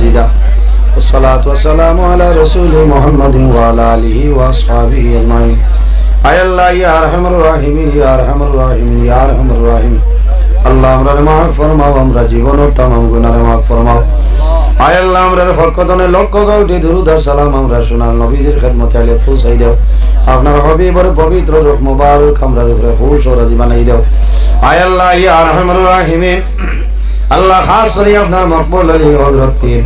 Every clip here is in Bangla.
مجيدا والصلاة والسلام على رسول محمد وعلى آله وأصحابه أجمعين আয় আল্লাহ ইয়া আরহামুর রাহিমিন ইয়া আরহামুর রাহিমিন ইয়া আরহামুর রাহিমিন আল্লাহ আমরার মাফ ফরমাও আমরা জীবনের तमाम গুনাহ মাফ ফরমাও আয় আল্লাহ আমরার ফরকতনে লক্ষ কোটি দরুদ আর সালাম আমরা সোনার নবীজির খিদমতে আলে পৌঁছাই দাও আপনার হাবিবের পবিত্র রূহ মুবারক আমরার উপরে খুশ ও রাজি বানাই দাও আয় আল্লাহ ইয়া আরহামুর রাহিমিন আল্লাহ খাস করে আপনার মকবুল আলী হযরত পীর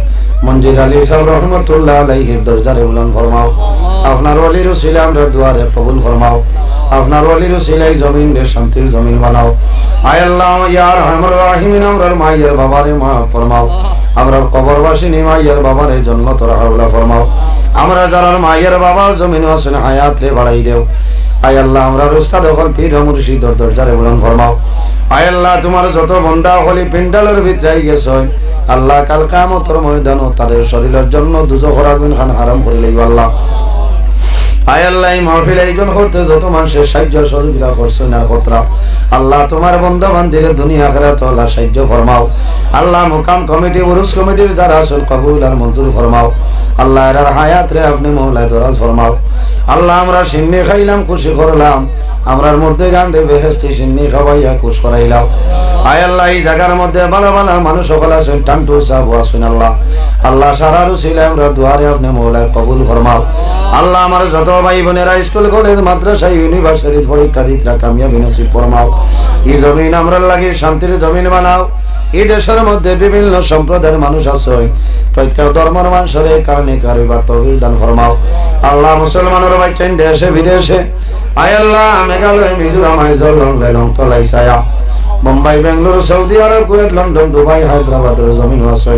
মঞ্জির আলী সাহেব রহমতুল্লাহ আলাইহির দরজারে বুলন্দ ফরমাও আপনার ওলির উসিলা আমরা দুয়ারে কবুল ফরমাও আপনার ওলির উসিলাই জমিন রে শান্তির জমিন বানাও আয় আল্লাহ ইয়া আরহামুর রাহিমিন আমরার মায়ের বাবারে মাফ ফরমাও আমরার কবরবাসিনী মায়ের বাবারে জান্নাতুল আউলা ফরমাও আমরা যারার মায়ের বাবা জমিন আছেন হায়াত রে বাড়াই দেও আয় আল্লাহ আমরার উস্তাদ হল পীর মুর্শিদের দরজারে বুলন্দ ফরমাও আয় আল্লাহ তোমার যত বান্দা হলি পিন্ডালের ভিতরে গেছে আল্লাহ কাল কিয়ামতের ময়দানে তাদের শরীরের জন্য দুজখের আগুন খান হারাম করে লইব আল্লাহ আয় আল্লাহ এই মাহফিল আয়োজন করতে যত মানুষের সাহায্য সহযোগিতা করছেন আর খতরা আল্লাহ তোমার বান্দা বান্দিরে দুনিয়া আখিরাত আল্লাহ সাহায্য ফরমাও আল্লাহ মুকাম কমিটি উরুস কমিটির যারা আছেন কবুল আর মঞ্জুর ফরমাও আল্লাহ এর হায়াত রে আপনি মওলায় দরাজ ফরমাও আল্লাহ আমরা সিন্নি খাইলাম খুশি করলাম আমরার মধ্যে গান্ডে বেহেশতি সিন্নি খাওয়াইয়া খুশ করাইলাম আয় আল্লাহ এই জায়গার মধ্যে ভালো ভালো মানুষ সকল আছেন টান্টু সাহেব আছেন আল্লাহ আল্লাহ সারারু ছিল আমরা দুয়ারে আপনি মওলায় কবুল ফরমাও আল্লাহ আমার যত ভাই বোনেরা স্কুল কলেজ মাদ্রাসা ইউনিভার্সিটি পরীক্ষা দিতরা কামিয়াবি নসিব ফরমাও এই জমিন আমরা লাগি শান্তির জমিন বানাও এই দেশের মধ্যে বিভিন্ন সম্প্রদায়ের মানুষ আছে প্রত্যেক ধর্মের মানুষের কারণে কারবার তৌফিক দান ফরমাও আল্লাহ মুসলমানের বাচ্চান দেশে বিদেশে আয় আল্লাহ মেঘালয় মিজোরাম আইজল তলাই ছায়া Mumbai Bengaluru Saudi Arab Kuwait London Dubai হায়দ্রাবাদের জমিন আছে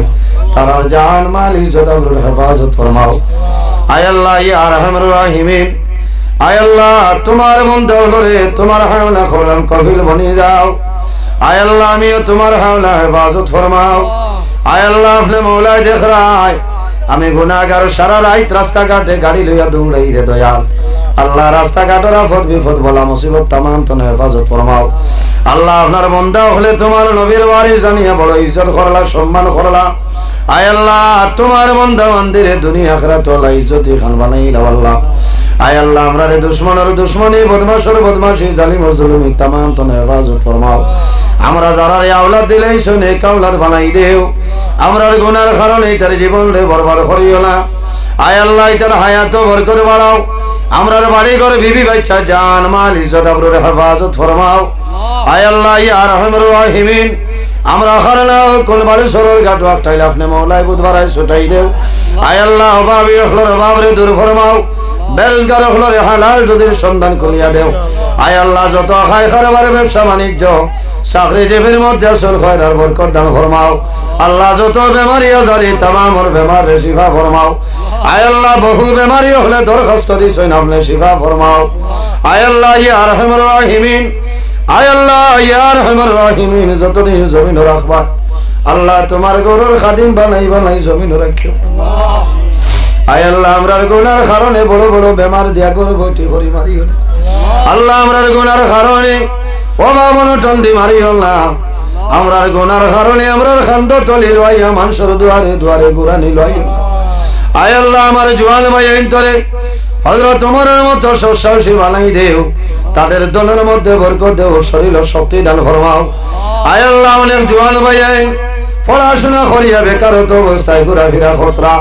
তারার জান মাল ইজ্জত আবরুল হেফাজত ফরমাও আয় আল্লাহ ইয়া আরহামুর রাহিমিন আয় আল্লাহ তোমার বান্দা হলে তোমার হাওলা খোলাম কফিল বনে যাও আয় আল্লাহ আমিও তোমার হাওলা হেফাজত ফরমাও আয় আল্লাহ আপনি মওলায় দেখ রায় আমি গুনাহগার সারা রাত রাস্তাঘাটে গাড়ি লইয়া দৌড়াই রে দয়াল আল্লাহ রাস্তাঘাটের আফত বিপদ বলা মুসিবত तमाम তনে হেফাজত ফরমাও আল্লাহ আপনার বান্দা হলে তোমার নবীর ওয়ারিস জানিয়া বড় ইজ্জত করলা সম্মান করলা আয় আল্লাহ তোমার বান্দা বান্দিরে দুনিয়া আখিরাত আল্লাহ ইজ্জতি খান বানাইলা আল্লাহ আয় আল্লাহ আমরারে দুশমনের দুশমনী বদমাশের বদমাশি জালিমের জুলুমি तमाम তনে হেফাজত ফরমাও আমরা যারা আওলাদ দিলেই শুনে কাওলাদ বানাই দেও আমরার গুনার কারণে তার জীবন রে বরবাদ করিও না আয় আল্লাহ তার হায়াত বরকত বাড়াও আমরার বাড়ি ঘর বিবি বাচ্চা জান মাল ইজ্জত আবরুর হেফাজত ফরমাও আয় আল্লাহ ইয়া আরহামুর রাহিমিন আমরা খারনা কোন বাড়ি সরল গাটো একটাইলে আপনি মওলায় বুধবারাই ছুটাই দেও আয় আল্লাহ অভাবী হলর অভাবরে দূর ফরমাও বেরোজগার হলর হালাল রুজির সন্ধান করিয়া দেও আয় আল্লাহ যত খায় খারবার ব্যবসা বাণিজ্য চাকরি জীবের মধ্যে আসল খয়রার বরকত দান ফরমাও আল্লাহ যত বেমারি আজারি तमाम বেমার রে শিফা ফরমাও আয় আল্লাহ বহু বেমারি হলে দরখাস্ত দিছেন আপনি শিফা ফরমাও আয় আল্লাহ ইয়া আরহামুর রাহিমিন আয় আল্লাহ ইয়া আরহামুর রাহিমিন যতনি জমিন রাখবা আল্লাহ তোমার গরুর খাদিম বানাই বানাই জমিন রাখিও আয় আল্লাহ আমরার গুনার কারণে বড় বড় বেমার দিয়া গরু বটি করি মারিও না আল্লাহ আমরার গুনার কারণে অভাব অনটন দি মারিও না আমরার গুনার কারণে আমরার খান্দ তলি লইয়া মানুষের দুয়ারে দুয়ারে গুরানি লইয়া আয় আল্লাহ আমার জওয়ান ভাই অন্তরে হযরত ওমরের মতো সাহসী বানাই দেও তাদের দলের মধ্যে বরকত দেও শরীর ও শক্তি দান ফরমাও আয় আল্লাহ অনেক জওয়ান ভাই পড়াশোনা করিয়া বেকারত্ব অবস্থায় ঘোরাফেরা খতরা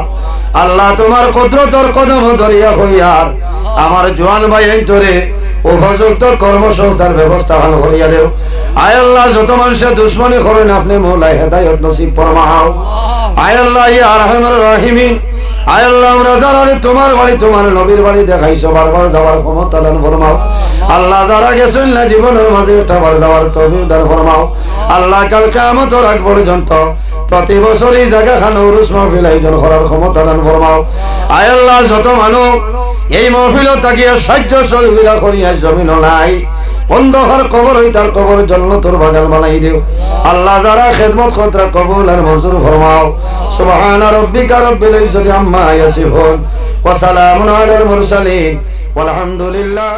আল্লাহ তোমার কুদরতর কদম ধরিয়া হইয়ার আমার জওয়ান ভাই অন্তরে উপযুক্ত কর্মসংস্থান ব্যবস্থা ভালো করিয়া দেও আয় আল্লাহ যত মানুষের দুশ্মনী করেন আপনি মওলায় হেদায়েত নসিব ফরমাও আয় আল্লাহ ইয়া আরহামুর রাহিমিন আয় আল্লাহ আমরা যারা তোমার বাড়ি তোমার নবীর বাড়ি দেখাইছো বারবার যাওয়ার ক্ষমতা দান ফরমাও আল্লাহ যারা গেছেন না জীবনের মাঝে একটাবার যাওয়ার তৌফিক দান ফরমাও আল্লাহ কাল কিয়ামতের আগ পর্যন্ত প্রতি বছর এই জায়গা খানে উরুস মাহফিল আয়োজন করার ক্ষমতা দান ফরমাও আয় আল্লাহ যত মানুষ এই মাহফিল তাকিয়া সাহায্য সহযোগিতা করিয়া জমিন নাই অন্ধকার কবর হই তার কবর জান্নাতের বাগান বানাই দিও আল্লাহ যারা খিদমত করতে কবুল আর মঞ্জুর ফরমাও সুবহান রাব্বিকা রাব্বিল ইজ্জাতি আম্মা ইয়াসিফুন ওয়া সালামুন আলাল মুরসালিন ওয়াল হামদুলিল্লাহ।